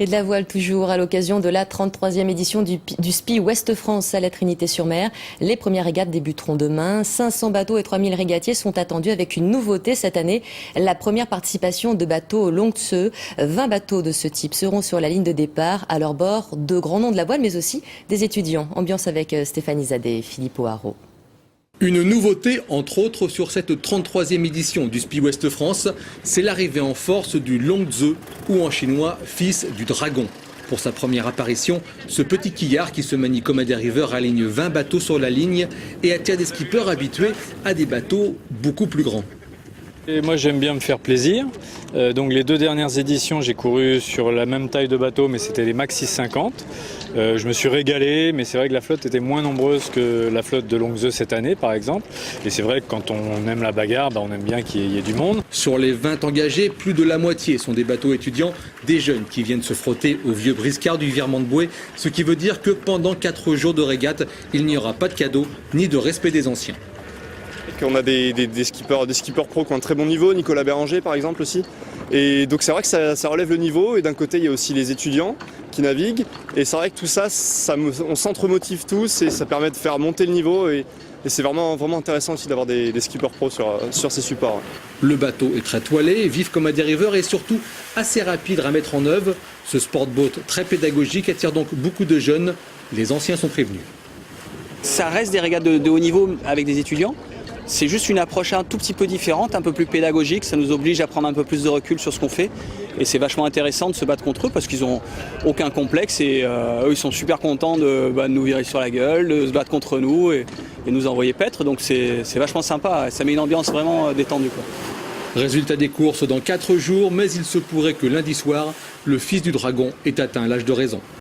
Et de la voile toujours à l'occasion de la 33e édition du SPI Ouest-France à la Trinité-sur-Mer. Les premières régates débuteront demain. 500 bateaux et 3000 régatiers sont attendus avec une nouveauté cette année. La première participation de bateaux Longzhou. 20 bateaux de ce type seront sur la ligne de départ. À leur bord, de grands noms de la voile mais aussi des étudiants. Ambiance avec Stéphanie Zadet et Philippe O'Haraud. Une nouveauté, entre autres, sur cette 33e édition du SPI Ouest-France, c'est l'arrivée en force du Longzhou, ou en chinois, fils du dragon. Pour sa première apparition, ce petit quillard qui se manie comme un dériveur aligne 20 bateaux sur la ligne et attire des skippers habitués à des bateaux beaucoup plus grands. Et moi j'aime bien me faire plaisir, donc les 2 dernières éditions j'ai couru sur la même taille de bateau mais c'était les Max 650. Je me suis régalé mais c'est vrai que la flotte était moins nombreuse que la flotte de Longzhou cette année par exemple. Et c'est vrai que quand on aime la bagarre, on aime bien qu'il y ait du monde. Sur les 20 engagés, plus de la moitié sont des bateaux étudiants, des jeunes qui viennent se frotter au vieux briscard du Virement de Bouée, ce qui veut dire que pendant 4 jours de régate, il n'y aura pas de cadeaux ni de respect des anciens. On a des skippers pro qui ont un très bon niveau, Nicolas Béranger par exemple aussi. Et donc c'est vrai que ça relève le niveau et d'un côté il y a aussi les étudiants qui naviguent. Et c'est vrai que tout ça, on s'entremotive tous et ça permet de faire monter le niveau et c'est vraiment intéressant aussi d'avoir des skippers pro sur ces supports. Le bateau est très toilé, vif comme un dériveur et surtout assez rapide à mettre en œuvre. Ce sportboat très pédagogique attire donc beaucoup de jeunes. Les anciens sont prévenus. Ça reste des régates de haut niveau avec des étudiants. C'est juste une approche un tout petit peu différente, un peu plus pédagogique. Ça nous oblige à prendre un peu plus de recul sur ce qu'on fait. Et c'est vachement intéressant de se battre contre eux parce qu'ils n'ont aucun complexe. Et eux, ils sont super contents de nous virer sur la gueule, de se battre contre nous et nous envoyer paître. Donc c'est vachement sympa. Ça met une ambiance vraiment détendue, quoi. Résultat des courses dans 4 jours, mais il se pourrait que lundi soir, le fils du dragon ait atteint l'âge de raison.